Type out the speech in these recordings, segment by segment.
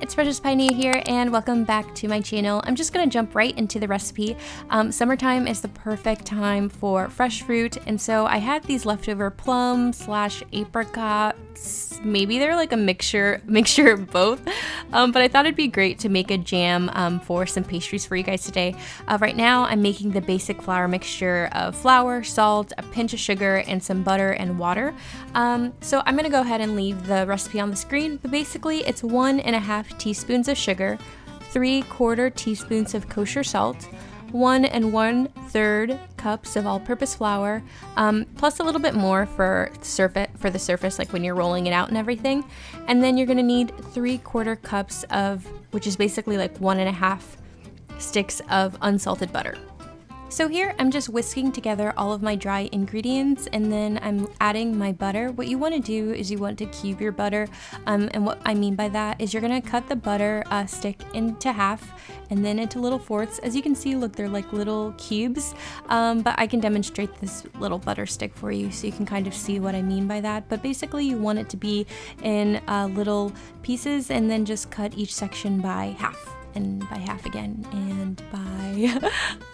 it's Precious Pioneer here and welcome back to my channel. I'm just gonna jump right into the recipe. Summertime is the perfect time for fresh fruit, and so I had these leftover plum slash apricots. Maybe they're like a mixture of both, but I thought it'd be great to make a jam for some pastries for you guys today. Right now I'm making the basic flour mixture of flour, salt, a pinch of sugar, and some butter and water. So I'm gonna go ahead and leave the recipe on the screen, but basically it's 1.5 teaspoons of sugar, 3/4 teaspoons of kosher salt, 1 1/3 cups of all-purpose flour, plus a little bit more for the surface, like when you're rolling it out and everything. And then you're gonna need 3/4 cups of, which is basically like 1.5 sticks of unsalted butter. So here I'm just whisking together all of my dry ingredients, and then I'm adding my butter. What you want to do is you want to cube your butter, and what I mean by that is you're going to cut the butter stick into half and then into little fourths. As you can see, look, they're like little cubes, but I can demonstrate this little butter stick for you so you can kind of see what I mean by that. But basically you want it to be in little pieces, and then just cut each section by half, and by half again, and by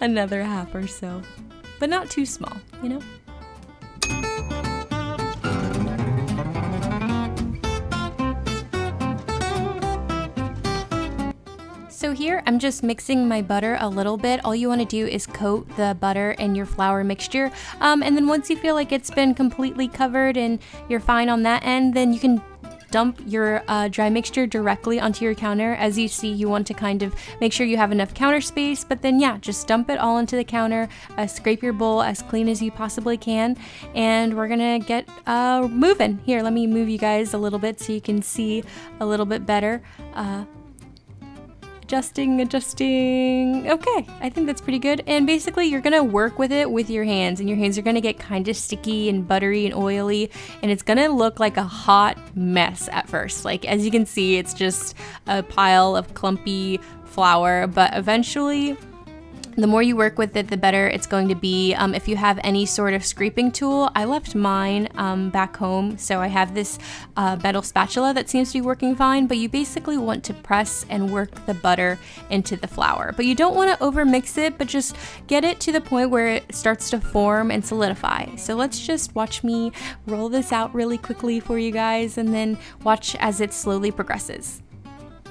another half or so, but not too small, you know? So here I'm just mixing my butter a little bit. All you want to do is coat the butter in your flour mixture, and then once you feel like it's been completely covered and you're fine on that end, then you can dump your dry mixture directly onto your counter. As you see, you want to kind of make sure you have enough counter space, but then yeah, just dump it all into the counter, scrape your bowl as clean as you possibly can, and we're gonna get moving. Here, let me move you guys a little bit so you can see a little bit better. Adjusting. Okay, I think that's pretty good. And basically you're gonna work with it with your hands, and your hands are gonna get kind of sticky and buttery and oily, and it's gonna look like a hot mess at first. Like, as you can see, it's just a pile of clumpy flour, but eventually the more you work with it, the better it's going to be. If you have any sort of scraping tool, I left mine back home, so I have this metal spatula that seems to be working fine, but you basically want to press and work the butter into the flour. But you don't want to over mix it, but just get it to the point where it starts to form and solidify. So let's just watch me roll this out really quickly for you guys, and then watch as it slowly progresses.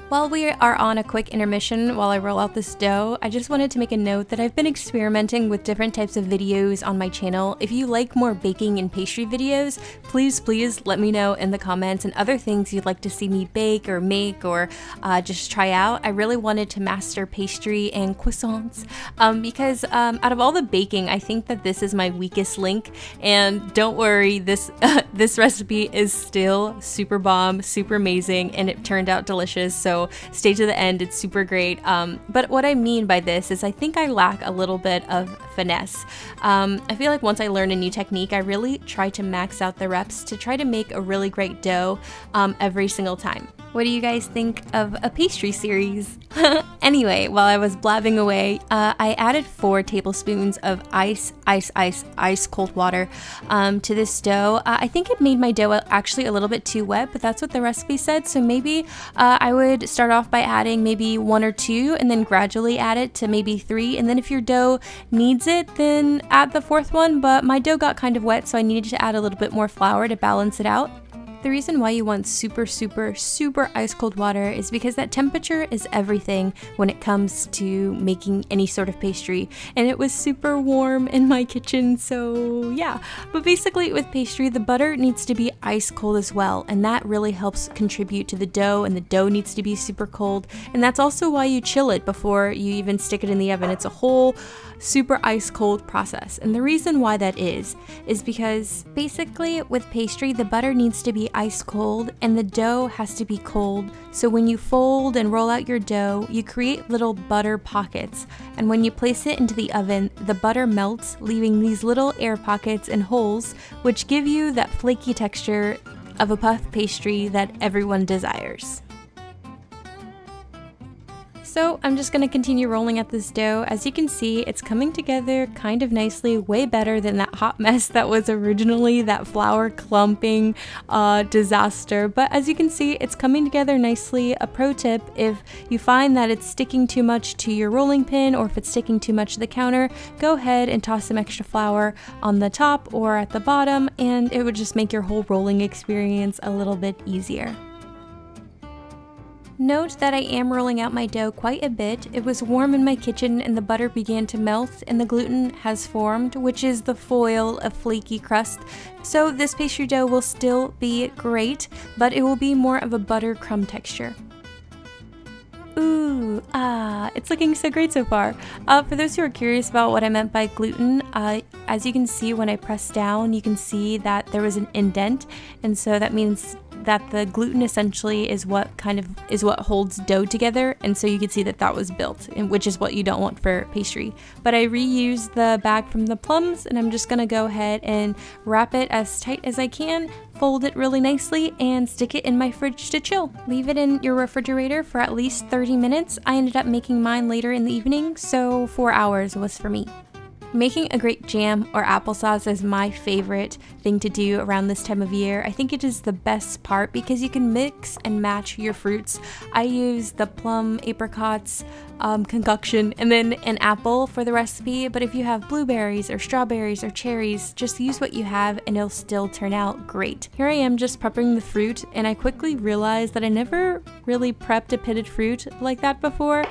While we are on a quick intermission while I roll out this dough, I just wanted to make a note that I've been experimenting with different types of videos on my channel. If you like more baking and pastry videos, please let me know in the comments, and other things you'd like to see me bake or make or just try out. I really wanted to master pastry and croissants because out of all the baking, I think that this is my weakest link. And don't worry, this this recipe is still super bomb, super amazing, and it turned out delicious. So stay to the end, it's super great. But what I mean by this is I think I lack a little bit of finesse. I feel like once I learn a new technique, I really try to max out the reps to try to make a really great dough every single time. What do you guys think of a pastry series? Anyway, while I was blabbing away, I added 4 tablespoons of ice cold water to this dough. I think it made my dough actually a little bit too wet, but that's what the recipe said. So maybe I would start off by adding maybe 1 or 2, and then gradually add it to maybe 3. And then if your dough needs it, then add the 4th one. But my dough got kind of wet, so I needed to add a little bit more flour to balance it out. The reason why you want super ice cold water is because that temperature is everything when it comes to making any sort of pastry, and it was super warm in my kitchen, so yeah. But basically with pastry, the butter needs to be ice cold as well, and that really helps contribute to the dough, and the dough needs to be super cold, and that's also why you chill it before you even stick it in the oven. It's a whole super ice cold process. And the reason why that is because basically with pastry, the butter needs to be ice cold and the dough has to be cold. So when you fold and roll out your dough, you create little butter pockets, and when you place it into the oven, the butter melts, leaving these little air pockets and holes, which give you that flaky texture of a puff pastry that everyone desires. So I'm just going to continue rolling out this dough. As you can see, it's coming together kind of nicely, way better than that hot mess that was originally that flour clumping disaster. But as you can see, it's coming together nicely. A pro tip, if you find that it's sticking too much to your rolling pin or if it's sticking too much to the counter, go ahead and toss some extra flour on the top or at the bottom, and it would just make your whole rolling experience a little bit easier. Note that I am rolling out my dough quite a bit. It was warm in my kitchen and the butter began to melt and the gluten has formed, which is the foil of flaky crust. So this pastry dough will still be great, but it will be more of a butter crumb texture. Ooh, it's looking so great so far. For those who are curious about what I meant by gluten, as you can see when I press down, you can see that there was an indent, and so that means that the gluten essentially is what holds dough together, and so you can see that that was built, which is what you don't want for pastry. But I reused the bag from the plums, and I'm just gonna go ahead and wrap it as tight as I can, fold it really nicely, and stick it in my fridge to chill. Leave it in your refrigerator for at least 30 minutes. I ended up making mine later in the evening, so 4 hours was for me. Making a great jam or applesauce is my favorite thing to do around this time of year. I think it is the best part because you can mix and match your fruits. I use the plum, apricots, concoction, and then an apple for the recipe, but if you have blueberries or strawberries or cherries, just use what you have and it'll still turn out great. Here I am just prepping the fruit, and I quickly realized that I never really prepped a pitted fruit like that before,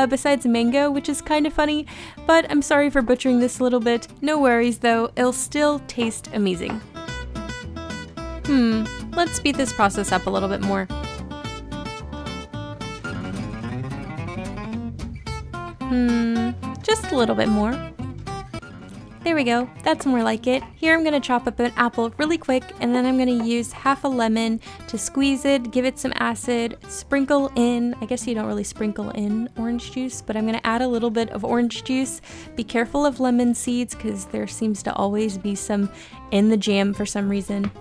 besides mango, which is kind of funny, but I'm sorry for butchering this a little bit. No worries though, it'll still taste amazing. Let's speed this process up a little bit more. Just a little bit more. There we go, that's more like it. Here I'm gonna chop up an apple really quick, and then I'm gonna use half a lemon to squeeze it, give it some acid, sprinkle in, I guess you don't really sprinkle in orange juice, but I'm gonna add a little bit of orange juice. Be careful of lemon seeds because there seems to always be some in the jam for some reason.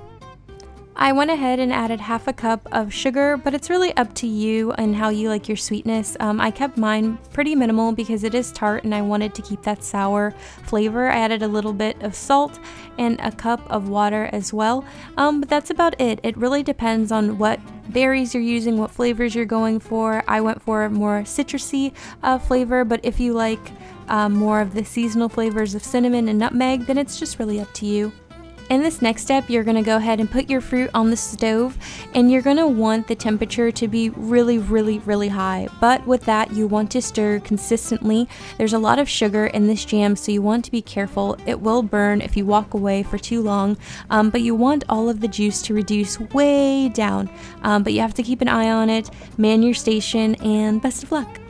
I went ahead and added half a cup of sugar, but it's really up to you and how you like your sweetness. I kept mine pretty minimal because it is tart and I wanted to keep that sour flavor. I added a little bit of salt and a cup of water as well, but that's about it. It really depends on what berries you're using, what flavors you're going for. I went for a more citrusy flavor, but if you like more of the seasonal flavors of cinnamon and nutmeg, then it's just really up to you. In this next step, you're going to go ahead and put your fruit on the stove, and you're going to want the temperature to be really high. But with that, you want to stir consistently. There's a lot of sugar in this jam, so you want to be careful. It will burn if you walk away for too long, but you want all of the juice to reduce way down. But you have to keep an eye on it, man your station, and best of luck.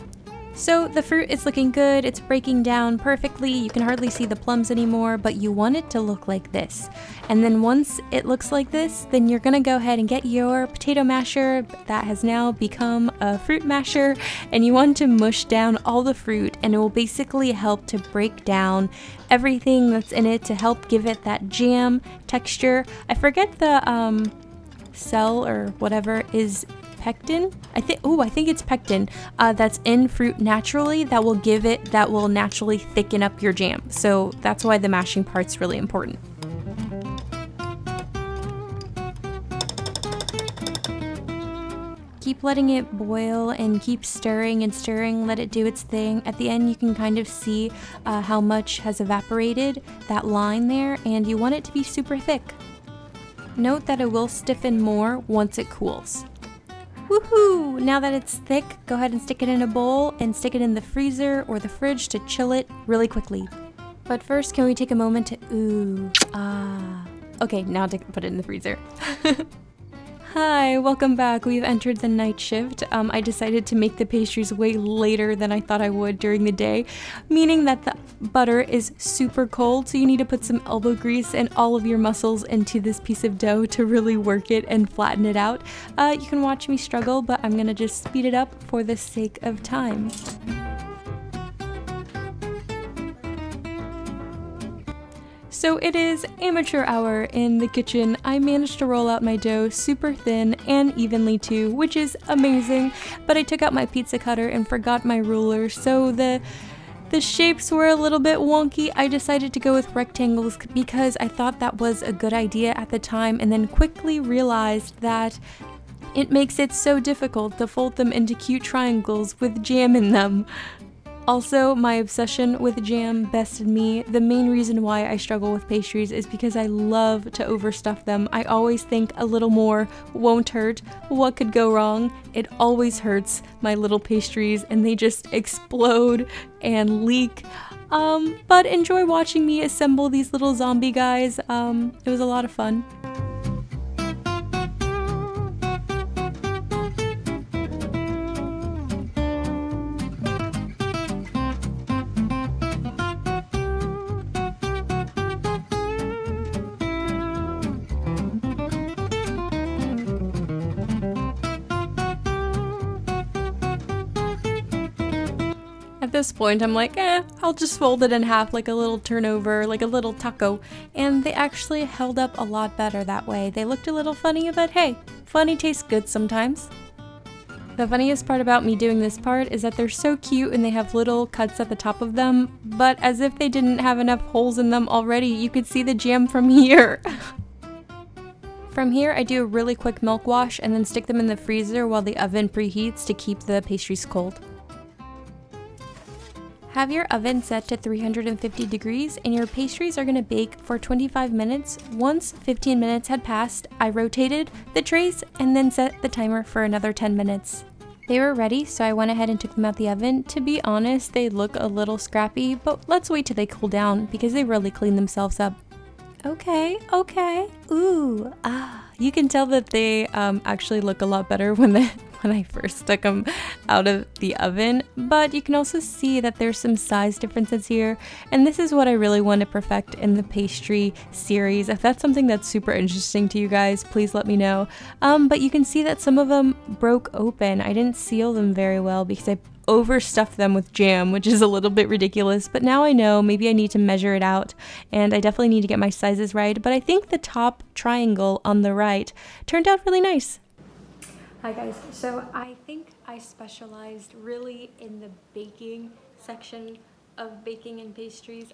So the fruit is looking good, it's breaking down perfectly, you can hardly see the plums anymore, but you want it to look like this. And then once it looks like this, then you're gonna go ahead and get your potato masher that has now become a fruit masher, and you want to mush down all the fruit, and it will basically help to break down everything that's in it to help give it that jam texture. I forget the cell or whatever is pectin. I think it's pectin that's in fruit naturally that will naturally thicken up your jam. So that's why the mashing part's really important. Keep letting it boil and keep stirring and stirring, let it do its thing. At the end you can kind of see how much has evaporated, that line there, and you want it to be super thick. Note that it will stiffen more once it cools. Woohoo! Now that it's thick, go ahead and stick it in a bowl and stick it in the freezer or the fridge to chill it really quickly. But first, can we take a moment to Okay, now to put it in the freezer. Hi, welcome back. We've entered the night shift. I decided to make the pastries way later than I thought I would during the day, meaning that the butter is super cold, so you need to put some elbow grease and all of your muscles into this piece of dough to really work it and flatten it out. You can watch me struggle, but I'm gonna just speed it up for the sake of time. So it is amateur hour in the kitchen. I managed to roll out my dough super thin and evenly too, which is amazing, but I took out my pizza cutter and forgot my ruler, so the shapes were a little bit wonky. I decided to go with rectangles because I thought that was a good idea at the time, and then quickly realized that it makes it so difficult to fold them into cute triangles with jam in them. Also, my obsession with jam bested me. The main reason why I struggle with pastries is because I love to overstuff them. I always think a little more won't hurt. What could go wrong? It always hurts my little pastries and they just explode and leak. But enjoy watching me assemble these little zombie guys. It was a lot of fun. At this point, I'm like, I'll just fold it in half like a little turnover, like a little taco. And they actually held up a lot better that way. They looked a little funny, but hey, funny tastes good sometimes. The funniest part about me doing this part is that they're so cute and they have little cuts at the top of them, but as if they didn't have enough holes in them already, you could see the jam from here. From here, I do a really quick milk wash and then stick them in the freezer while the oven preheats to keep the pastries cold. Have your oven set to 350 degrees and your pastries are going to bake for 25 minutes. Once 15 minutes had passed, I rotated the trays and then set the timer for another 10 minutes. They were ready, so I went ahead and took them out the oven. To be honest, they look a little scrappy, but let's wait till they cool down because they really clean themselves up. Okay, ooh, you can tell that they actually look a lot better when I first took them out of the oven, but you can also see that there's some size differences here, and this is what I really want to perfect in the pastry series. If that's something that's super interesting to you guys, please let me know. But you can see that some of them broke open. I didn't seal them very well because I overstuffed them with jam, which is a little bit ridiculous, but now I know maybe I need to measure it out, and I definitely need to get my sizes right, but I think the top triangle on the right turned out really nice. Hi guys, so I think I specialized really in the baking section of baking and pastries.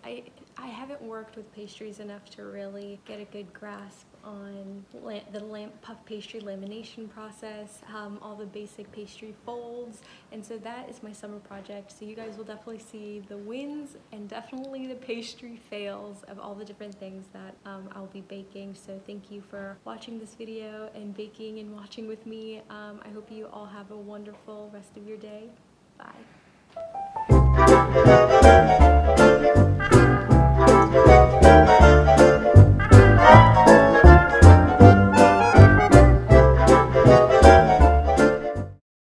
I haven't worked with pastries enough to really get a good grasp on the puff pastry lamination process, all the basic pastry folds, and so that is my summer project. So you guys will definitely see the wins and definitely the pastry fails of all the different things that I'll be baking. So thank you for watching this video and baking and watching with me. I hope you all have a wonderful rest of your day. Bye.